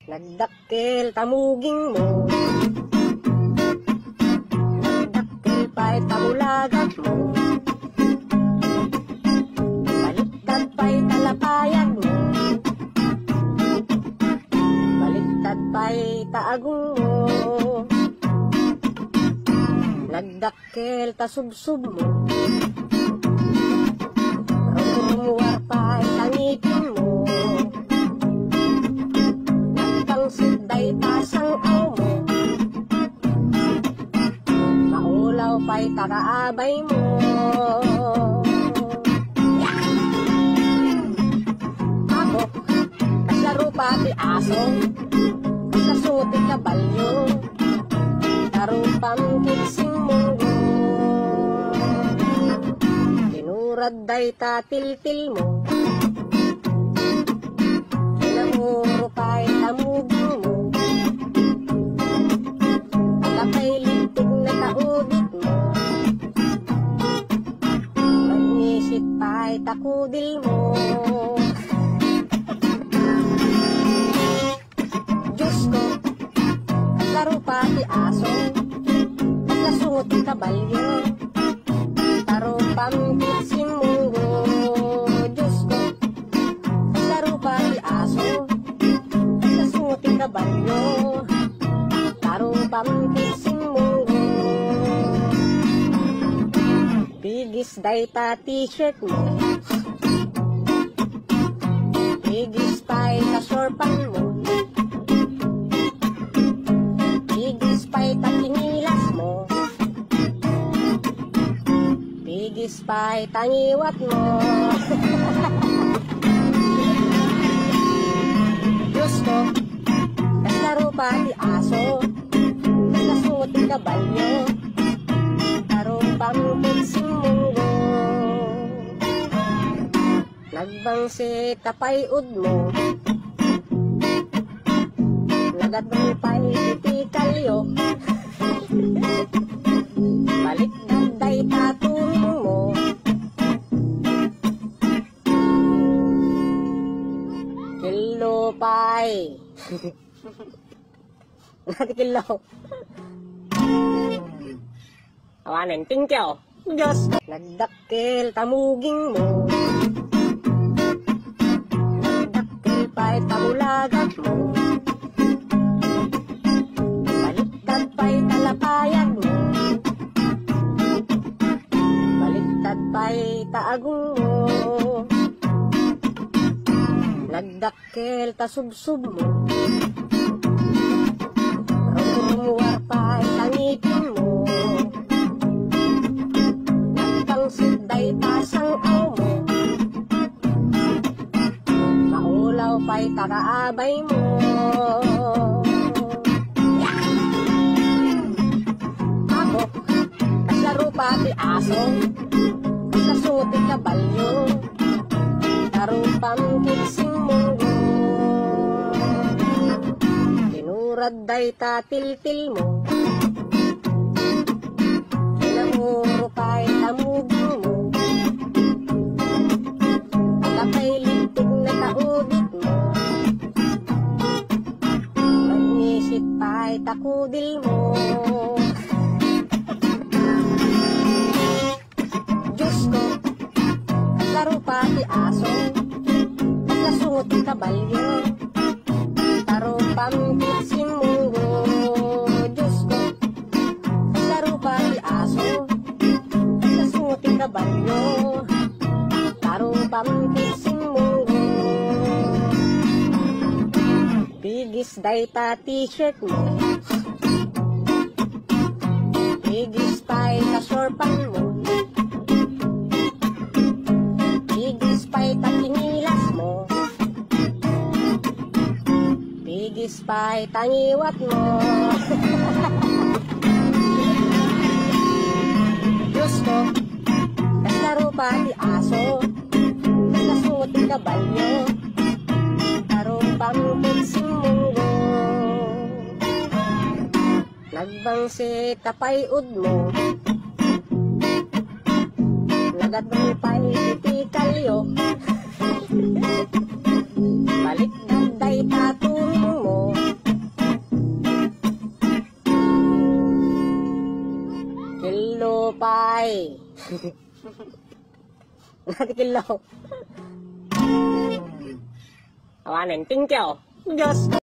Nagdakkel tamuging mo, nagdakkel pa'y tamulagat mo, baliktad pa'y talapayag mo, baliktad pa'y taagong mo, nagdakkel tasubsub mo, rumuwar pa'y tangipin mo, day tasang aw mo, maulaw pa'y takaabay mo. Ako, kaslaro pati aso, kasuti kabalyo, tarupang kiksing munggo, tinurad day tatiltil mo, kinamuro pa'y tamugin mo, takudil mo. Diyos ko, kaslaro pati aso, kasungot kabalyo, tarupang kitsin munggo. Diyos ko, kaslaro pati aso, kasungot kabalyo, tarupang kitsin munggo. Bigis day ta t-shirt mo, bigis pa'y kasorpan mo, bigis pa'y takinilas mo, bigis pa'y tangiwat mo. Diyos ko, kaslaro pati aso, kasungot kabalyo, tarupang kiksing munggo, nagbangsi tapay-ud mo, nagatong pa'y itikalyo, balik day tatuhin mo, kilo pa'y nati kilo awanin tingkyaw. Diyos, nagdakkel tamuging mo, nagdakkel pa'y tamulagat mo, baliktad pa'y talapayag mo, baliktad pa'y taagong mo, nagdakkel tasubsub mo, rumuwar pa'y tangipin mo, day tasang aw mo, maulaw pa'y takaabay mo. Ako, kaslaro pati aso, kasuti kabalyo, tarupang kiksing munggo, tinurad day tatiltil mo, kinamuro pa'y tamugin mo, takudil mo. Diyos ko, kaslaro pati aso, kasungot kabalyo, tarupang kitsin munggo. Diyos ko, kaslaro pati aso, kasungot kabalyo, tarupang kitsin munggo. Bigis day ta t-shirt mo, bigis pa'y kasorpan mo, bigis pa'y takinilas mo, bigis pa'y tangiwat mo. Diyos ko, kaslaro pati aso, kasungot kabalyo, tarupang kiksing munggo, nagbangsi tapay-ud mo, nagatong pa'y itikalyo, balik day tatuhin mo, ไป น่าจะกินเหล้าว่าหนึ่งติ้งเจียว yes